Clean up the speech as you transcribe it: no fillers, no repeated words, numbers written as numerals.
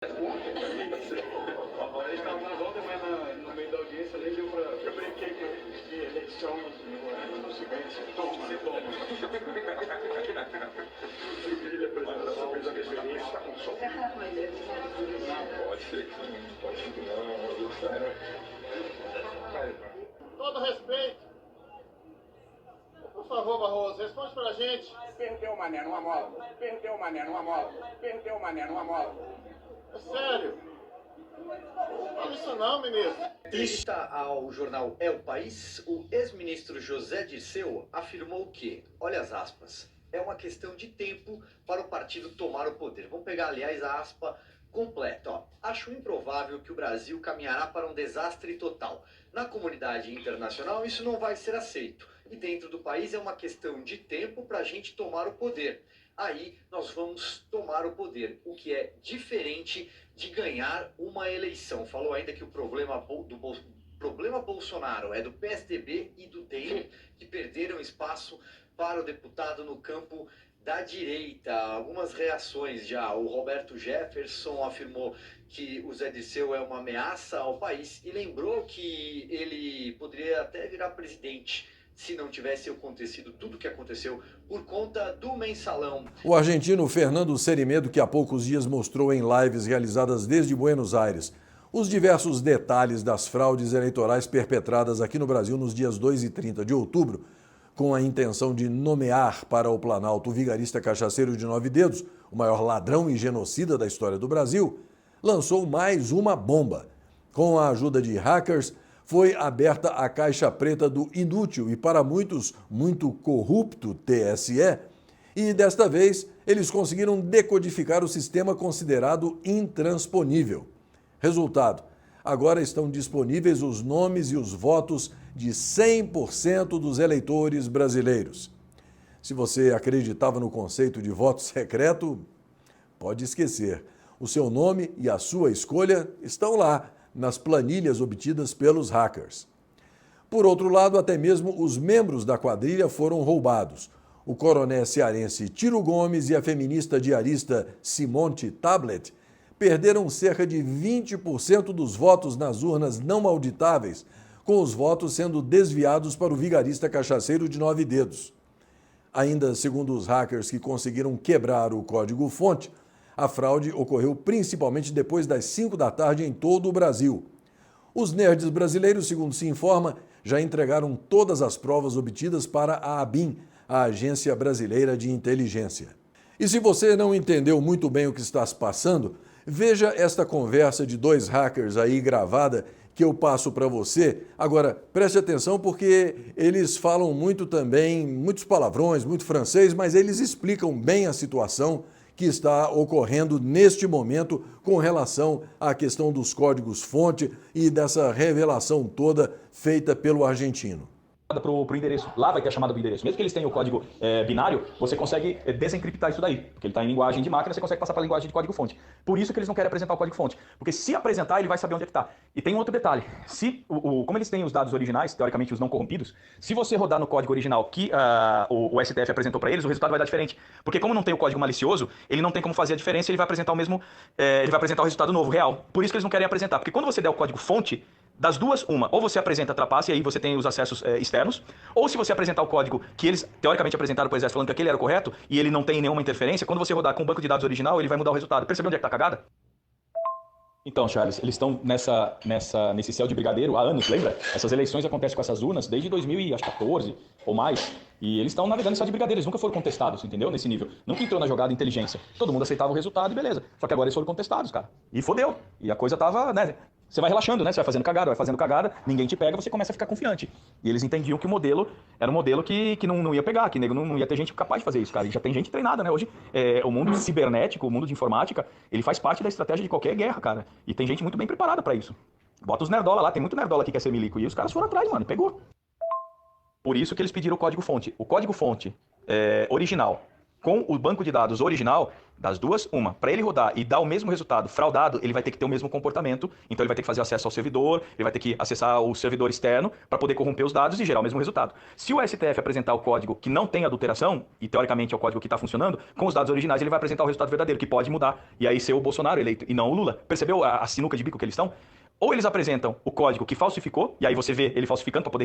Eles estavam na volta, mas no meio da audiência nem deu pra... Eu brinquei com eles que eleição não se ganha, se toma. Filha, apresentação, fez a referência, está com som. Não, pode ser que não. Todo respeito. Por favor, Barroso, responde pra gente. Perdeu o Mané numa mola. Perdeu o Mané numa mola. Perdeu o Mané numa mola. É sério. Não fala isso não, ministro. Em entrevista ao jornal É o País, o ex-ministro José Dirceu afirmou que, olha as aspas, é uma questão de tempo para o partido tomar o poder. Vamos pegar, aliás, a aspa completa. Ó. Acho improvável que o Brasil caminhará para um desastre total. Na comunidade internacional, isso não vai ser aceito. E dentro do país é uma questão de tempo para a gente tomar o poder. Aí nós vamos tomar o poder, o que é diferente de ganhar uma eleição. Falou ainda que o problema Bolsonaro é do PSDB e do DEM, que perderam espaço para o deputado no campo da direita. Algumas reações já. O Roberto Jefferson afirmou que o Zé Dirceu é uma ameaça ao país e lembrou que ele poderia até virar presidente se não tivesse acontecido tudo o que aconteceu por conta do mensalão. O argentino Fernando Serimedo, que há poucos dias mostrou em lives realizadas desde Buenos Aires os diversos detalhes das fraudes eleitorais perpetradas aqui no Brasil nos dias 2 e 30 de outubro, com a intenção de nomear para o Planalto o vigarista cachaceiro de 9 dedos, o maior ladrão e genocida da história do Brasil, lançou mais uma bomba. Com a ajuda de hackers, foi aberta a caixa preta do inútil e para muitos muito corrupto TSE, e desta vez eles conseguiram decodificar o sistema considerado intransponível. Resultado, agora estão disponíveis os nomes e os votos de 100% dos eleitores brasileiros. Se você acreditava no conceito de voto secreto, pode esquecer. O seu nome e a sua escolha estão lá, nas planilhas obtidas pelos hackers. Por outro lado, até mesmo os membros da quadrilha foram roubados. O coronel cearense Tiro Gomes e a feminista diarista Simonte Tablet perderam cerca de 20% dos votos nas urnas não auditáveis, com os votos sendo desviados para o vigarista cachaceiro de 9 dedos. Ainda segundo os hackers que conseguiram quebrar o código-fonte, a fraude ocorreu principalmente depois das 5 da tarde em todo o Brasil. Os nerds brasileiros, segundo se informa, já entregaram todas as provas obtidas para a ABIN, a Agência Brasileira de Inteligência. E se você não entendeu muito bem o que está se passando, veja esta conversa de 2 hackers aí gravada que eu passo para você. Agora, preste atenção porque eles falam muito também, muitos palavrões, muito francês, mas eles explicam bem a situação que está ocorrendo neste momento com relação à questão dos códigos-fonte e dessa revelação toda feita pelo argentino. Para o endereço. Lá vai ter a chamada do endereço. Mesmo que eles tenham o código binário, você consegue desencriptar isso daí. Porque ele está em linguagem de máquina, você consegue passar para a linguagem de código-fonte. Por isso que eles não querem apresentar o código-fonte. Porque se apresentar, ele vai saber onde é que está. E tem um outro detalhe. Se, como eles têm os dados originais, teoricamente os não corrompidos, se você rodar no código original que o STF apresentou para eles, o resultado vai dar diferente. Porque como não tem o código malicioso, ele não tem como fazer a diferença, ele vai apresentar o mesmo, ele vai apresentar o resultado novo, real. Por isso que eles não querem apresentar. Porque quando você der o código-fonte, das duas, uma, ou você apresenta a trapaça e aí você tem os acessos externos, ou se você apresentar o código que eles teoricamente apresentaram para o exército falando que aquele era o correto e ele não tem nenhuma interferência, quando você rodar com o banco de dados original, ele vai mudar o resultado. Percebeu onde é que tá a cagada? Então, Charles, eles estão nesse céu de brigadeiro há anos, lembra? Essas eleições acontecem com essas urnas desde 2014 ou mais. E eles estão navegando em céu de brigadeiro, eles nunca foram contestados, entendeu? Nesse nível. Nunca entrou na jogada inteligência. Todo mundo aceitava o resultado e beleza. Só que agora eles foram contestados, cara. E fodeu. E a coisa tava, né? Você vai relaxando, né? Você vai fazendo cagada, ninguém te pega, você começa a ficar confiante. E eles entendiam que o modelo era um modelo que não ia pegar, que não ia ter gente capaz de fazer isso, cara. E já tem gente treinada, né? Hoje, o mundo cibernético, o mundo de informática, ele faz parte da estratégia de qualquer guerra, cara. E tem gente muito bem preparada pra isso. Bota os nerdola lá, tem muito nerdola aqui que quer ser milico. E os caras foram atrás, mano, pegou. Por isso que eles pediram o código-fonte. O código-fonte original com o banco de dados original Das duas, uma. Para ele rodar e dar o mesmo resultado fraudado, ele vai ter que ter o mesmo comportamento, então ele vai ter que fazer acesso ao servidor, ele vai ter que acessar o servidor externo para poder corromper os dados e gerar o mesmo resultado. Se o STF apresentar o código que não tem adulteração, e teoricamente é o código que está funcionando, com os dados originais ele vai apresentar o resultado verdadeiro, que pode mudar, e aí ser o Bolsonaro eleito, e não o Lula. Percebeu a sinuca de bico que eles estão? Ou eles apresentam o código que falsificou, e aí você vê ele falsificando para poder